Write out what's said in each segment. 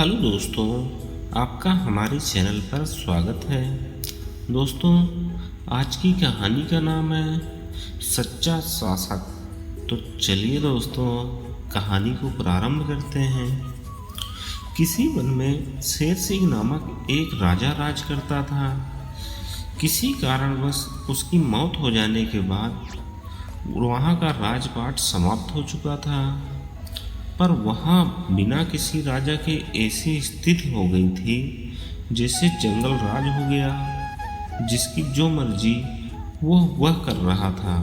Hello दोस्तों, आपका हमारे चैनल पर स्वागत है। दोस्तों, आज की कहानी का नाम है सच्चा शासक। तो चलिए दोस्तों, कहानी को प्रारंभ करते हैं। किसी वन में शेर सिंह नामक एक राजा राज करता था। किसी कारणवश उसकी मौत हो जाने के बाद वहाँ का राजपाट समाप्त हो चुका था। पर वहाँ बिना किसी राजा के ऐसी स्थिति हो गई थी जैसे जंगल राज हो गया, जिसकी जो मर्जी वह कर रहा था।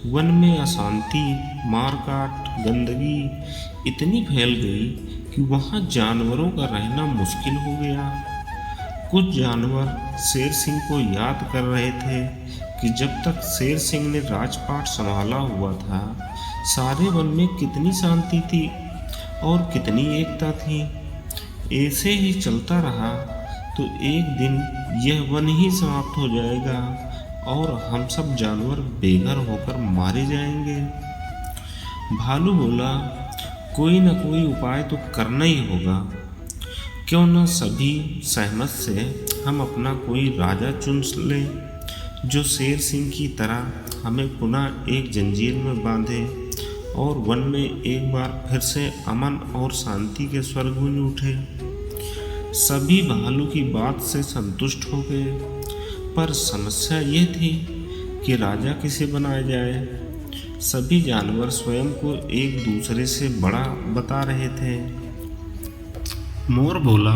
वन में अशांति, मारकाट, गंदगी इतनी फैल गई कि वहाँ जानवरों का रहना मुश्किल हो गया। कुछ जानवर शेर सिंह को याद कर रहे थे कि जब तक शेर सिंह ने राजपाट संभाला हुआ था, सारे वन में कितनी शांति थी और कितनी एकता थी। ऐसे ही चलता रहा तो एक दिन यह वन ही समाप्त हो जाएगा और हम सब जानवर बेघर होकर मारे जाएंगे। भालू बोला, कोई न कोई उपाय तो करना ही होगा। क्यों न सभी सहमत से हम अपना कोई राजा चुन लें जो शेर सिंह की तरह हमें पुनः एक जंजीर में बांधे और वन में एक बार फिर से अमन और शांति के स्वर गूंज उठे। सभी भालू की बात से संतुष्ट हो गए, पर समस्या यह थी कि राजा किसे बनाया जाए। सभी जानवर स्वयं को एक दूसरे से बड़ा बता रहे थे। मोर बोला,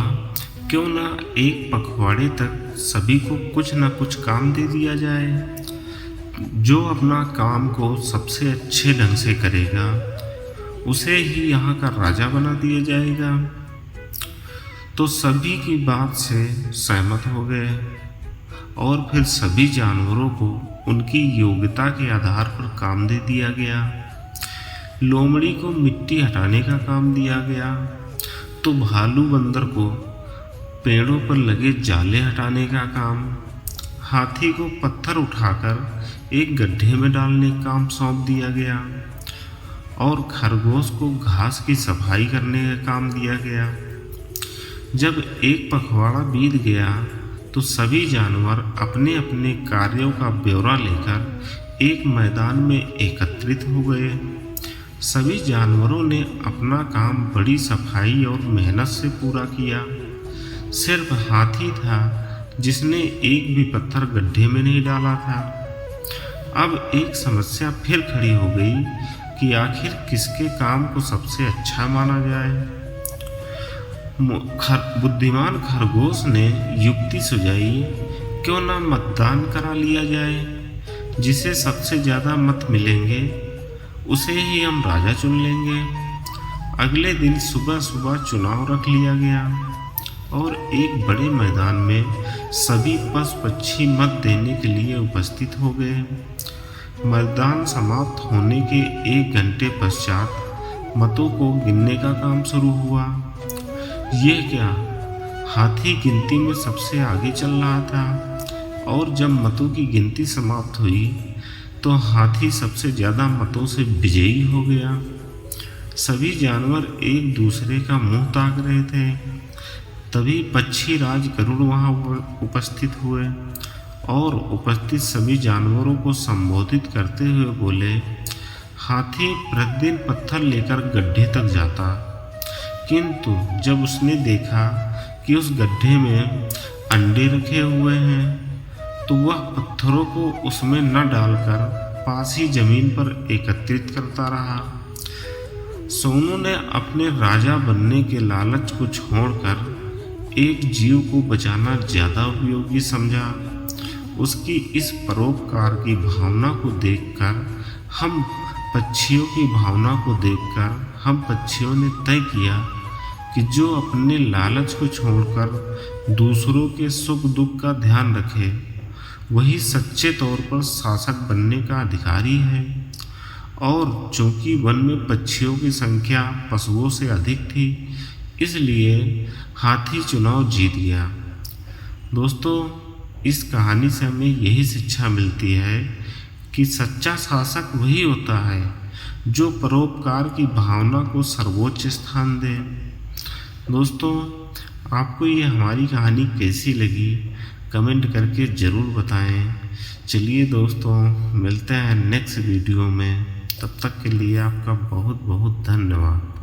क्यों ना एक पखवाड़े तक सभी को कुछ न कुछ काम दे दिया जाए। जो अपना काम को सबसे अच्छे ढंग से करेगा उसे ही यहाँ का राजा बना दिया जाएगा। तो सभी की बात से सहमत हो गए और फिर सभी जानवरों को उनकी योग्यता के आधार पर काम दे दिया गया। लोमड़ी को मिट्टी हटाने का काम दिया गया, तो भालू बंदर को पेड़ों पर लगे जाले हटाने का काम, हाथी को पत्थर उठाकर एक गड्ढे में डालने का काम सौंप दिया गया और खरगोश को घास की सफाई करने का काम दिया गया। जब एक पखवाड़ा बीत गया तो सभी जानवर अपने अपने कार्यों का ब्यौरा लेकर एक मैदान में एकत्रित हो गए। सभी जानवरों ने अपना काम बड़ी सफाई और मेहनत से पूरा किया। सिर्फ हाथी था जिसने एक भी पत्थर गड्ढे में नहीं डाला था। अब एक समस्या फिर खड़ी हो गई कि आखिर किसके काम को सबसे अच्छा माना जाए। बुद्धिमान खरगोश ने युक्ति सुझाई, क्यों ना मतदान करा लिया जाए। जिसे सबसे ज़्यादा मत मिलेंगे उसे ही हम राजा चुन लेंगे। अगले दिन सुबह सुबह चुनाव रख लिया गया और एक बड़े मैदान में सभी पशु पक्षी मत देने के लिए उपस्थित हो गए। मतदान समाप्त होने के 1 घंटे पश्चात मतों को गिनने का काम शुरू हुआ। यह क्या, हाथी गिनती में सबसे आगे चल रहा था और जब मतों की गिनती समाप्त हुई तो हाथी सबसे ज़्यादा मतों से विजयी हो गया। सभी जानवर एक दूसरे का मुंह ताक रहे थे। तभी पक्षी राज गरुड़ वहाँ उपस्थित हुए और उपस्थित सभी जानवरों को संबोधित करते हुए बोले, हाथी प्रतिदिन पत्थर लेकर गड्ढे तक जाता, किंतु जब उसने देखा कि उस गड्ढे में अंडे रखे हुए हैं तो वह पत्थरों को उसमें न डालकर पास ही जमीन पर एकत्रित करता रहा। सोनू ने अपने राजा बनने के लालच को छोड़कर एक जीव को बचाना ज़्यादा उपयोगी समझा। उसकी इस परोपकार की भावना को देखकर हम पक्षियों ने तय किया कि जो अपने लालच को छोड़कर दूसरों के सुख दुख का ध्यान रखे वही सच्चे तौर पर शासक बनने का अधिकारी है। और चूंकि वन में पक्षियों की संख्या पशुओं से अधिक थी, इसलिए हाथी चुनाव जीत गया। दोस्तों, इस कहानी से हमें यही शिक्षा मिलती है कि सच्चा शासक वही होता है जो परोपकार की भावना को सर्वोच्च स्थान दे। दोस्तों, आपको ये हमारी कहानी कैसी लगी कमेंट करके ज़रूर बताएं। चलिए दोस्तों, मिलते हैं नेक्स्ट वीडियो में। तब तक के लिए आपका बहुत बहुत धन्यवाद।